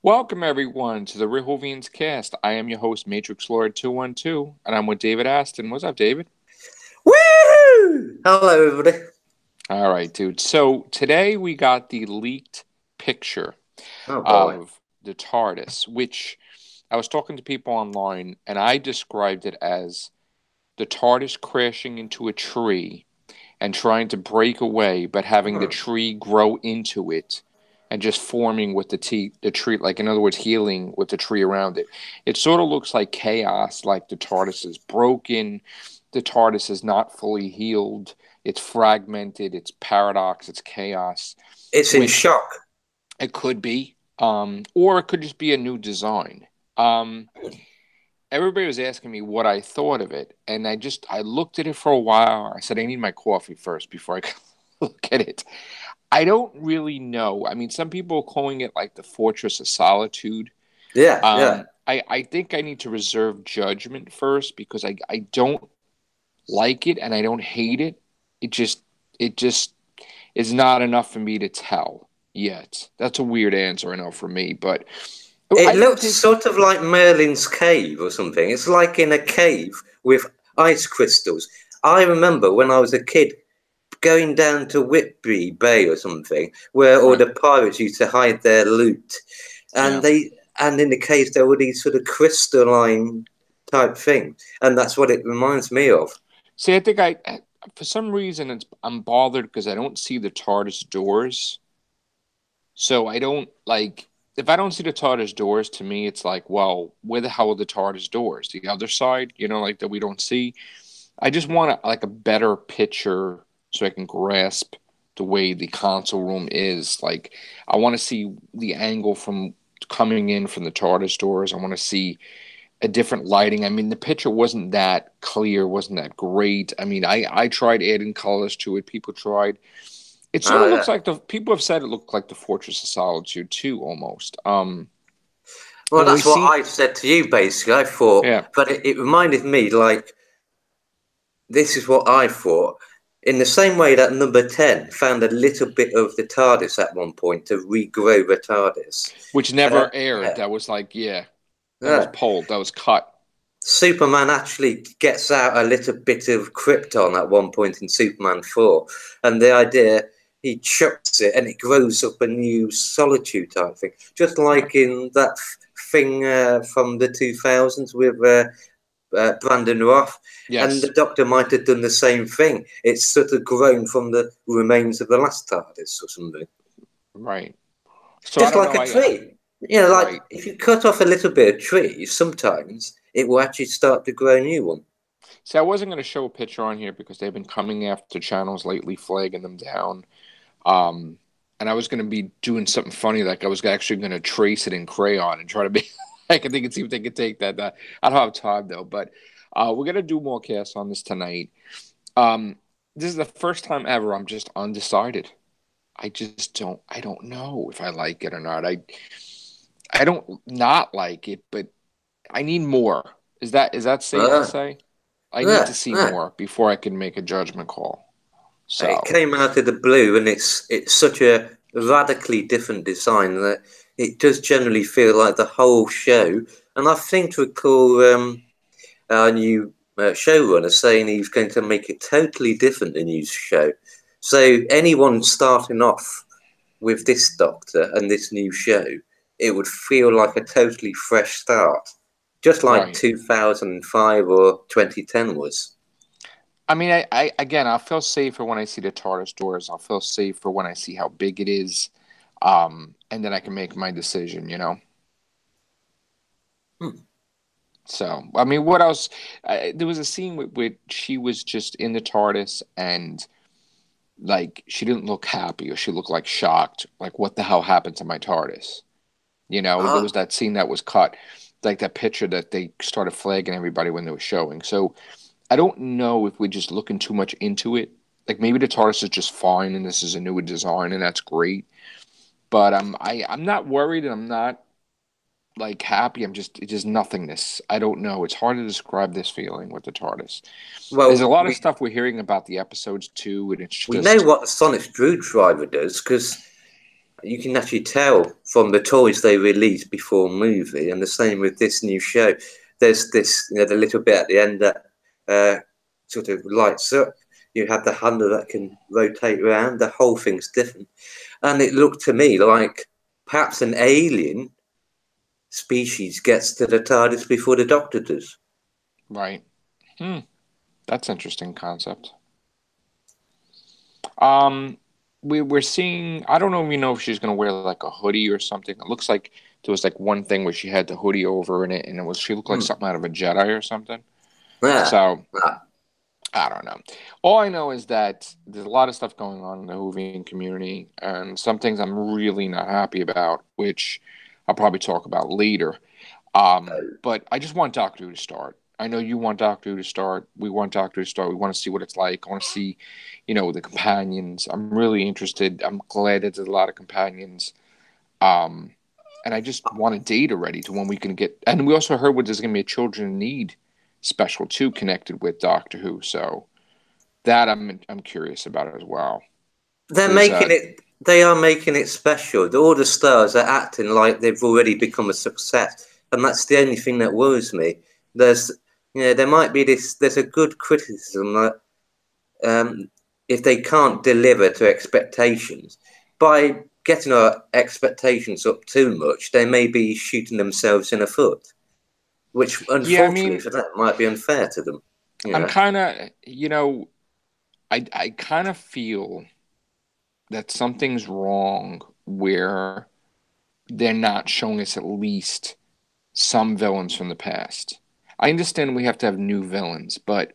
Welcome everyone to the Whovians cast. I am your host, Matrix Lord 212, and I'm with David Aston. What's up, David? Woo! Hello, everybody. All right, dude. So today we got the leaked picture Oh boy. of the Tardis, which I was talking to people online, and I described it as the TARDIS crashing into a tree and trying to break away, but having the Hmm. tree grow into it and just forming with the tree, like in other words, healing with the tree around it. It sort of looks like chaos, like the TARDIS is broken, the TARDIS is not fully healed, it's fragmented, it's paradox, it's chaos, It's in which shock. it could be, or it could just be a new design. Um, Everybody was asking me what I thought of it, and I looked at it for a while. I said I need my coffee first before I could look at it. I don't really know. I mean, some people are calling it like the Fortress of Solitude. Yeah, yeah. I think I need to reserve judgment first because I don't like it and I don't hate it. It just is not enough for me to tell yet. That's a weird answer, I know, for me, but It I didn't looks think. sort of like Merlin's cave or something. It's like in a cave with ice crystals. I remember when I was a kid going down to Whitby Bay or something, where all Right. the pirates used to hide their loot, and Yeah. in the caves there were these sort of crystalline type things, and that's what it reminds me of. See, I think for some reason I'm bothered because I don't see the TARDIS doors. So I don't like if I don't see the TARDIS doors. To me, it's like, well, where the hell are the TARDIS doors? The other side, like that we don't see. I just want like a better picture so I can grasp the way the console room is. Like, I want to see the angle from coming in from the TARDIS doors. I want to see a different lighting. I mean, the picture wasn't that clear, wasn't that great. I mean, I tried adding colors to it. People tried. It sort Oh of yeah. looks like the people have said it looked like the Fortress of Solitude too, almost. Well, And we that's what see, I said to you basically. I thought, yeah, but it reminded me like this is what I thought. In the same way that number 10 found a little bit of the TARDIS at one point to regrow the TARDIS. which never aired. Yeah, That was like, yeah, that was yeah. pulled, that was cut. Superman actually gets out a little bit of Krypton at one point in Superman 4. And the idea, he chucks it and it grows up a new solitude type thing. Just Right. like in that thing from the 2000s with Brandon Roth, and the Yes, Doctor might have done the same thing. It's sort of grown from the remains of the last TARDIS or something. right. So I Just don't like know. a tree. Like Right. if you cut off a little bit of tree, sometimes it will actually start to grow a new one. See, I wasn't going to show a picture on here because they've been coming after channels lately, flagging them down. Um, and I was going to be doing something funny, like I was actually going to trace it in crayon and try to be. I can think and see if they could take that. I don't have time though, but we're going to do more casts on this tonight. Um, this is the first time ever I'm just undecided. I just don't. I don't know if I like it or not. I don't not like it, but I need more. Is that safe to Uh, say? I need to yeah, see yeah. more before I can make a judgment call. It So, came out of the blue, and it's such a radically different design that it does generally feel like the whole show. And I think to recall our new showrunner saying he's going to make it totally different, the new show. So anyone starting off with this Doctor and this new show, it would feel like a totally fresh start, just like right. 2005 or 2010 was. I mean, I again, I'll feel safer when I see the TARDIS doors. I'll feel safer when I see how big it is, and then I can make my decision. Hmm. So, I mean, what else? There was a scene where she was just in the TARDIS and like she didn't look happy or she looked like shocked. Like, what the hell happened to my TARDIS? There was Ah, that scene that was cut, like that picture that they started flagging everybody when they were showing. So I don't know if we're just looking too much into it. Like maybe the TARDIS is just fine and this is a newer design and that's great. But I'm not worried and I'm not like happy. It's just nothingness. I don't know. It's hard to describe this feeling with the TARDIS. There's a well, lot of we stuff we're hearing about the episodes too, and it's we know just what the Sonic screwdriver does because you can actually tell from the toys they released before movie, and the same with this new show. There's this, the little bit at the end that sort of lights up. You have the handle that can rotate around. The whole thing's different, and it looked to me like perhaps an alien species gets to the TARDIS before the Doctor does. Right. Hmm. That's interesting concept. Um, we're seeing. I don't even know if she's gonna wear like a hoodie or something. It looks like there was like one thing where she had the hoodie over in it, and she looked like Hmm. something out of a Jedi or something. Yeah. So Ah. I don't know. All I know is that there's a lot of stuff going on in the Whovian community, and some things I'm really not happy about, which I'll probably talk about later. But I just want Doctor Who to start. I know you want Doctor Who to start. We want Doctor Who to start. We want to see what it's like. I want to see, the companions. I'm really interested. I'm glad that there's a lot of companions. Um, and I just want a date already to when we can get. And we also heard what there's going to be a Children in Need special too, connected with Doctor Who. So that I'm curious about as well. They're Because making it. They are making it special. All the stars are acting like they've already become a success, and that's the only thing that worries me. There's, there might be this. There's a good criticism that if they can't deliver to expectations by getting our expectations up too much, they may be shooting themselves in the foot, which yeah, I unfortunately mean, for them might be unfair to them. You I'm know. kind of I kind of feel that something's wrong where they're not showing us at least some villains from the past. I understand we have to have new villains, but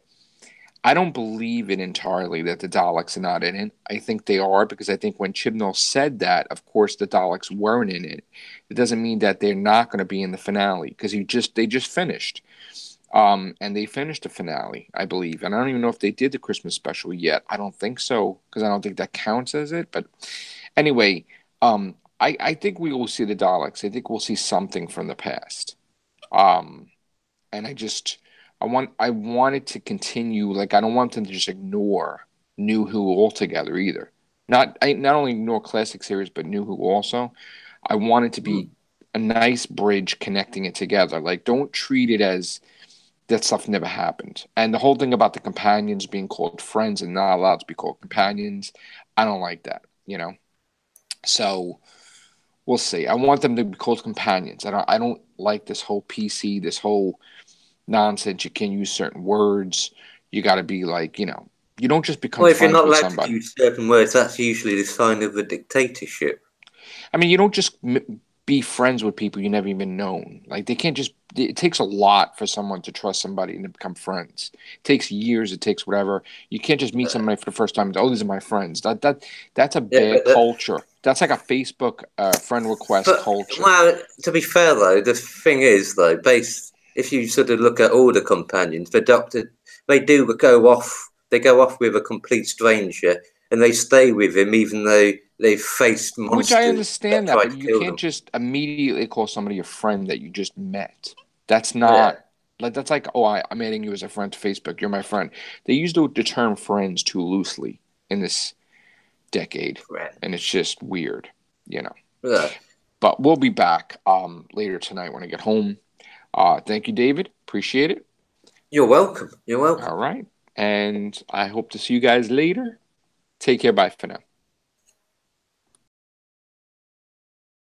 I don't believe it entirely that the Daleks are not in it. I think they are because I think when Chibnall said that, of course the Daleks weren't in it. It doesn't mean that they're not going to be in the finale because they just finished. And they finished the finale, I believe. And I don't even know if they did the Christmas special yet. I don't think so because I don't think that counts as it. But anyway, I think we will see the Daleks. I think we'll see something from the past. Um, and I want it to continue. Like I don't want them to just ignore New Who altogether either. Not only ignore classic series, but New Who also. I want it to Hmm. be a nice bridge connecting it together. Like don't treat it as that stuff never happened. And the whole thing about the companions being called friends and not allowed to be called companions, I don't like that. So we'll see. I want them to be called companions. I don't like this whole PC, this whole nonsense. You can't use certain words. You got to be like, you don't just become Well, if you're friends not with allowed to somebody. use certain words, that's usually the sign of a dictatorship. I mean, you don't just be friends with people you never even known. Like they can't just. It takes a lot for someone to trust somebody and to become friends. It takes years. It takes whatever. You can't just meet somebody for the first time. And, oh, these are my friends. That's a Yeah, bad culture. That's like a Facebook friend request but culture. well, to be fair though, the thing is though, based if you sort of look at all the companions, the Doctor, they do go off. They go off with a complete stranger, and they stay with him even though they've faced Which I monsters that understand that, try but to you kill can't them. just immediately call somebody a friend that you just met. That's Yeah, not like that's like, oh, I'm adding you as a friend to Facebook. You're my friend. They use the term friends too loosely in this decade, and it's just weird. yeah. But we'll be back later tonight when I get home. Thank you, David. Appreciate it. You're welcome. You're welcome. All right, and I hope to see you guys later. Take care. Bye for now.